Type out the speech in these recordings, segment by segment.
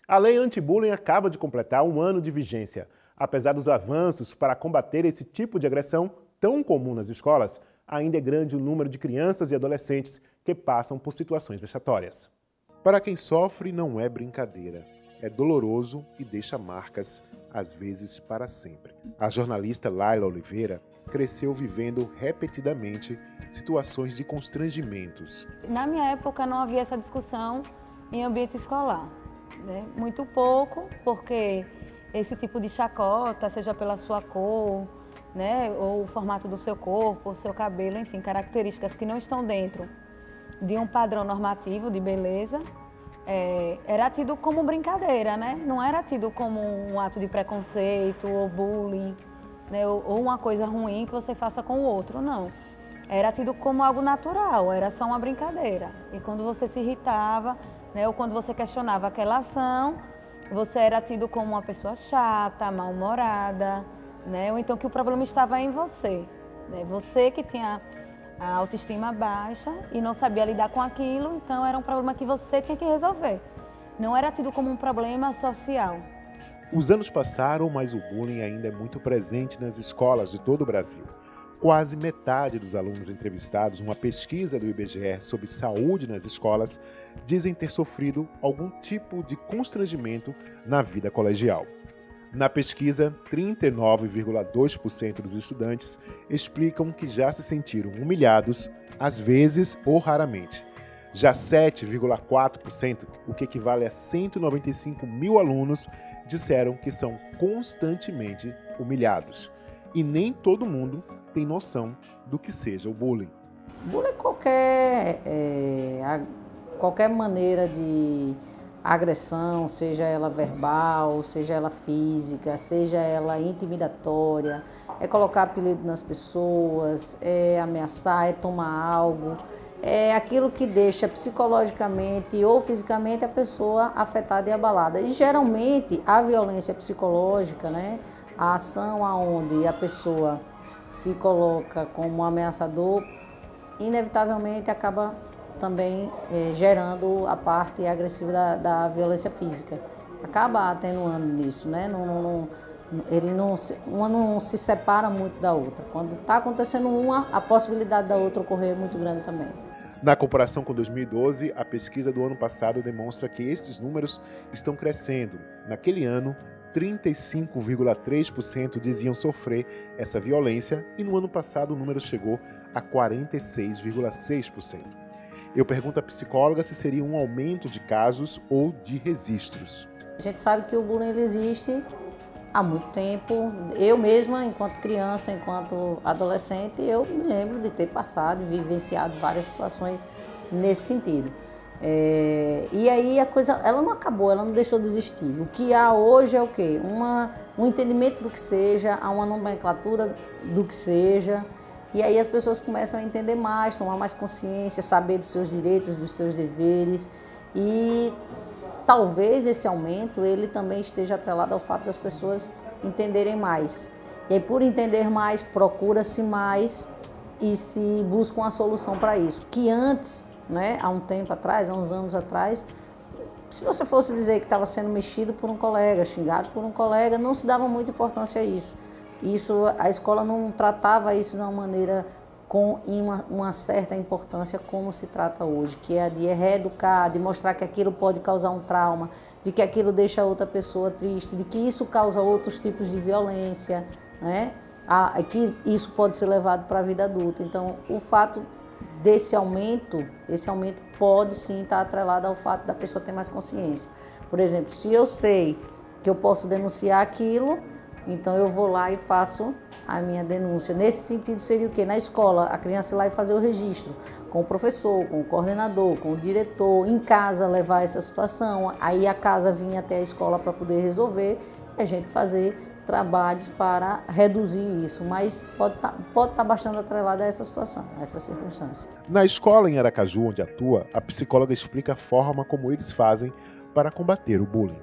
A lei anti-bullying acaba de completar um ano de vigência. Apesar dos avanços para combater esse tipo de agressão tão comum nas escolas, ainda é grande o número de crianças e adolescentes que passam por situações vexatórias. Para quem sofre, não é brincadeira. É doloroso e deixa marcas, às vezes para sempre. A jornalista Laila Oliveira cresceu vivendo repetidamente situações de constrangimentos. Na minha época não havia essa discussão em ambiente escolar, né? Muito pouco, porque esse tipo de chacota, seja pela sua cor, né, ou o formato do seu corpo, o seu cabelo, enfim, características que não estão dentro de um padrão normativo de beleza, era tido como brincadeira, né? Não era tido como um ato de preconceito ou bullying, né, ou uma coisa ruim que você faça com o outro, não. Era tido como algo natural, era só uma brincadeira. E quando você se irritava, né, ou quando você questionava aquela ação, você era tido como uma pessoa chata, mal-humorada, né, ou então que o problema estava em você. Né, você que tinha a autoestima baixa e não sabia lidar com aquilo, então era um problema que você tinha que resolver. Não era tido como um problema social. Os anos passaram, mas o bullying ainda é muito presente nas escolas de todo o Brasil. Quase metade dos alunos entrevistados numa pesquisa do IBGE sobre saúde nas escolas dizem ter sofrido algum tipo de constrangimento na vida colegial. Na pesquisa, 39,2% dos estudantes explicam que já se sentiram humilhados, às vezes ou raramente. Já 7,4%, o que equivale a 195 mil alunos, disseram que são constantemente humilhados. E nem todo mundo tem noção do que seja o bullying. Bullying é qualquer maneira de agressão, seja ela verbal, seja ela física, seja ela intimidatória, é colocar apelido nas pessoas, é ameaçar, é tomar algo, é aquilo que deixa psicologicamente ou fisicamente a pessoa afetada e abalada. E geralmente a violência psicológica, né, a ação aonde a pessoa se coloca como ameaçador, inevitavelmente acaba também gerando a parte agressiva da violência física. Acaba atenuando nisso, né? Uma não se separa muito da outra. Quando está acontecendo uma, a possibilidade da outra ocorrer é muito grande também. Na comparação com 2012, a pesquisa do ano passado demonstra que esses números estão crescendo. Naquele ano, 35,3% diziam sofrer essa violência e no ano passado o número chegou a 46,6%. Eu pergunto à psicóloga se seria um aumento de casos ou de registros. A gente sabe que o bullying ele existe há muito tempo. Eu mesma, enquanto criança, enquanto adolescente, eu me lembro de ter passado e vivenciado várias situações nesse sentido. E aí a coisa, ela não acabou, ela não deixou de existir. O que há hoje é o quê? Um entendimento do que seja, há uma nomenclatura do que seja. E aí as pessoas começam a entender mais, tomar mais consciência, saber dos seus direitos, dos seus deveres. E talvez esse aumento ele também esteja atrelado ao fato das pessoas entenderem mais. E aí por entender mais, procura-se mais e se busca uma solução para isso. Que antes, né, há um tempo atrás, há uns anos atrás, se você fosse dizer que estava sendo mexido por um colega, xingado por um colega, não se dava muita importância a isso. A escola não tratava isso de uma maneira com uma certa importância como se trata hoje, que é de reeducar, de mostrar que aquilo pode causar um trauma, de que aquilo deixa outra pessoa triste, de que isso causa outros tipos de violência, né? Que isso pode ser levado para a vida adulta. Então, o fato esse aumento pode sim estar atrelado ao fato da pessoa ter mais consciência. Por exemplo, se eu sei que eu posso denunciar aquilo, então eu vou lá e faço a minha denúncia. Nesse sentido seria o quê? Na escola, a criança ir lá e fazer o registro com o professor, com o coordenador, com o diretor, em casa levar essa situação, aí a casa vinha até a escola para poder resolver e a gente fazer trabalhos para reduzir isso, mas pode estar bastante atrelada a essa situação, a essa circunstância. Na escola em Aracaju, onde atua, a psicóloga explica a forma como eles fazem para combater o bullying.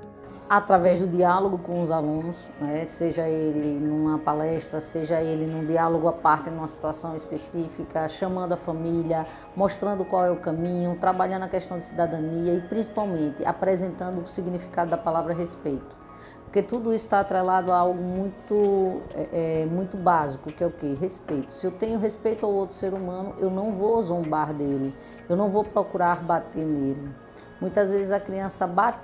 Através do diálogo com os alunos, né? Seja ele numa palestra, seja ele num diálogo à parte, numa situação específica, chamando a família, mostrando qual é o caminho, trabalhando a questão de cidadania e principalmente apresentando o significado da palavra respeito. Porque tudo isso está atrelado a algo muito básico, que é o quê? Respeito. Se eu tenho respeito ao outro ser humano, eu não vou zombar dele, eu não vou procurar bater nele. Muitas vezes a criança bate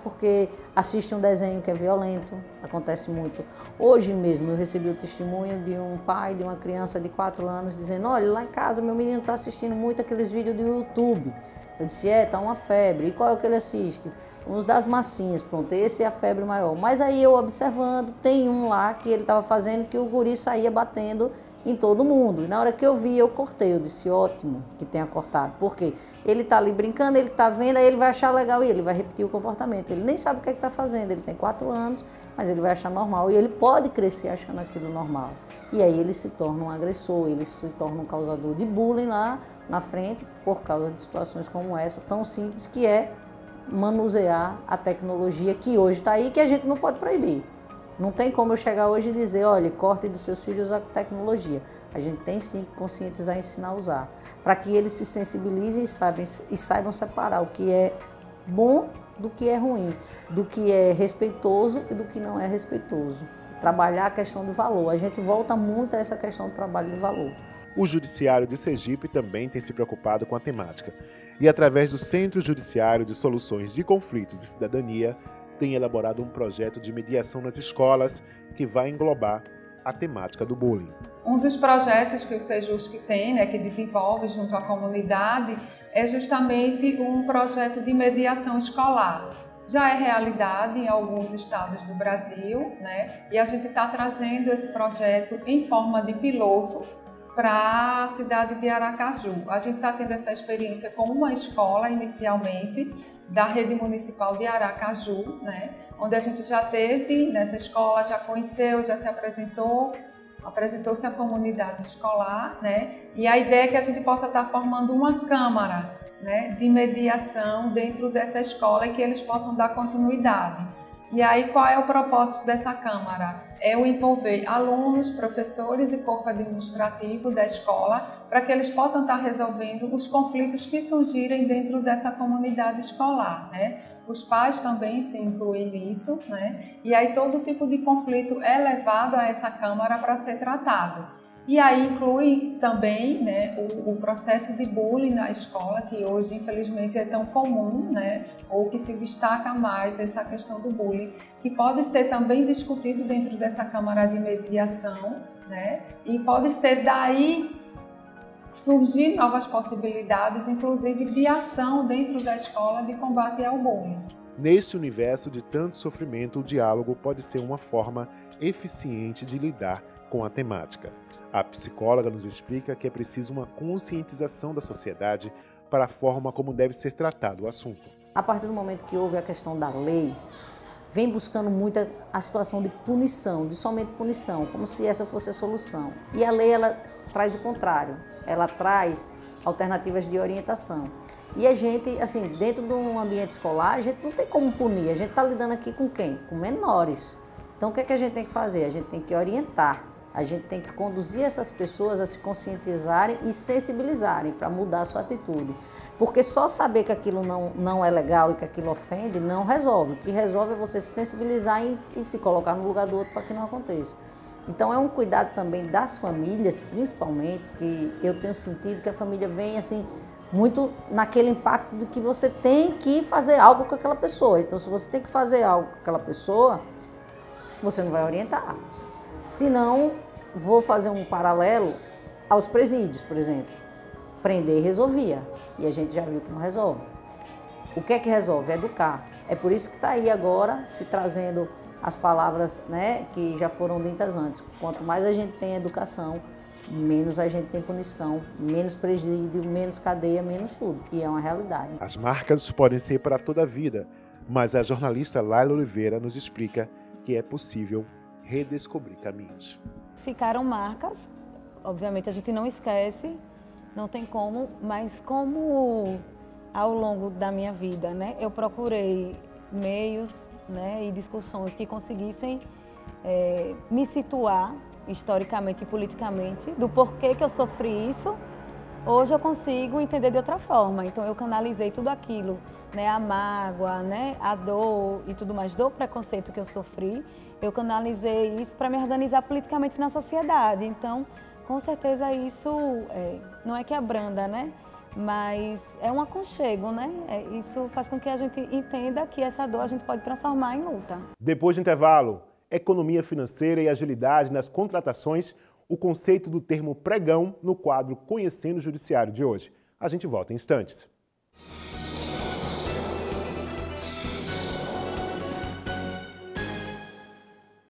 porque assiste um desenho que é violento, acontece muito. Hoje mesmo eu recebi o testemunho de um pai de uma criança de 4 anos dizendo: olha, lá em casa meu menino está assistindo muito aqueles vídeos do YouTube. Eu disse: tá uma febre. E qual é o que ele assiste? Uns das massinhas, pronto, esse é a febre maior. Mas aí eu observando, tem um lá que ele estava fazendo que o guri saía batendo em todo mundo. E na hora que eu vi, eu cortei. Eu disse: ótimo que tenha cortado. Por quê? Ele está ali brincando, ele está vendo, aí ele vai achar legal e ele vai repetir o comportamento. Ele nem sabe o que está fazendo, ele tem 4 anos, mas ele vai achar normal. E ele pode crescer achando aquilo normal. E aí ele se torna um agressor, ele se torna um causador de bullying lá na frente, por causa de situações como essa, tão simples, que é manusear a tecnologia que hoje está aí, que a gente não pode proibir. Não tem como eu chegar hoje e dizer: olha, corte dos seus filhos a tecnologia. A gente tem sim que conscientizar e ensinar a usar, para que eles se sensibilizem e saibam separar o que é bom do que é ruim, do que é respeitoso e do que não é respeitoso. Trabalhar a questão do valor. A gente volta muito a essa questão do trabalho de valor. O Judiciário de Sergipe também tem se preocupado com a temática e, através do Centro Judiciário de Soluções de Conflitos e Cidadania, tem elaborado um projeto de mediação nas escolas que vai englobar a temática do bullying. Um dos projetos que o Sejusc tem, né, que desenvolve junto à comunidade, é justamente um projeto de mediação escolar. Já é realidade em alguns estados do Brasil, né, e a gente está trazendo esse projeto em forma de piloto para a cidade de Aracaju. A gente está tendo essa experiência com uma escola inicialmente, da rede municipal de Aracaju, né, onde a gente já teve nessa escola, já conheceu, já se apresentou-se à comunidade escolar, né, e a ideia é que a gente possa estar formando uma câmara, né, de mediação dentro dessa escola e que eles possam dar continuidade. E aí, qual é o propósito dessa Câmara? É o envolver alunos, professores e corpo administrativo da escola para que eles possam estar resolvendo os conflitos que surgirem dentro dessa comunidade escolar, né? Os pais também se incluem nisso, né? E aí todo tipo de conflito é levado a essa Câmara para ser tratado. E aí inclui também, né, o processo de bullying na escola, que hoje infelizmente é tão comum, né, ou que se destaca mais essa questão do bullying, que pode ser também discutido dentro dessa Câmara de Mediação, né, e pode ser daí surgir novas possibilidades, inclusive de ação dentro da escola de combate ao bullying. Nesse universo de tanto sofrimento, o diálogo pode ser uma forma eficiente de lidar com a temática. A psicóloga nos explica que é preciso uma conscientização da sociedade para a forma como deve ser tratado o assunto. A partir do momento que houve a questão da lei, vem buscando muito a situação de punição, de somente punição, como se essa fosse a solução. E a lei, ela traz o contrário, ela traz alternativas de orientação. E a gente, assim, dentro de um ambiente escolar, a gente não tem como punir, a gente está lidando aqui com quem? Com menores. Então o que é que a gente tem que fazer? A gente tem que orientar. A gente tem que conduzir essas pessoas a se conscientizarem e sensibilizarem para mudar a sua atitude. Porque só saber que aquilo não é legal e que aquilo ofende não resolve. O que resolve é você se sensibilizar e se colocar no lugar do outro para que não aconteça. Então é um cuidado também das famílias, principalmente, que eu tenho sentido que a família vem assim muito naquele impacto de que você tem que fazer algo com aquela pessoa. Então se você tem que fazer algo com aquela pessoa, você não vai orientar. Se não, vou fazer um paralelo aos presídios, por exemplo. Prender resolvia, e a gente já viu que não resolve. O que é que resolve? Educar. É por isso que está aí agora se trazendo as palavras, né, que já foram ditas antes. Quanto mais a gente tem educação, menos a gente tem punição, menos presídio, menos cadeia, menos tudo. E é uma realidade. As marcas podem ser para toda a vida, mas a jornalista Laila Oliveira nos explica que é possível redescobrir caminhos. Ficaram marcas, obviamente a gente não esquece, não tem como, mas como ao longo da minha vida, né, eu procurei meios, né, e discussões que conseguissem me situar historicamente e politicamente do porquê que eu sofri isso. Hoje eu consigo entender de outra forma, então eu canalizei tudo aquilo, né, a mágoa, né, a dor e tudo mais do preconceito que eu sofri, eu canalizei isso para me organizar politicamente na sociedade. Então, com certeza isso não é que abranda, né, mas é um aconchego, né, isso faz com que a gente entenda que essa dor a gente pode transformar em luta. Depois do intervalo, economia financeira e agilidade nas contratações, o conceito do termo pregão no quadro Conhecendo o Judiciário de hoje. A gente volta em instantes.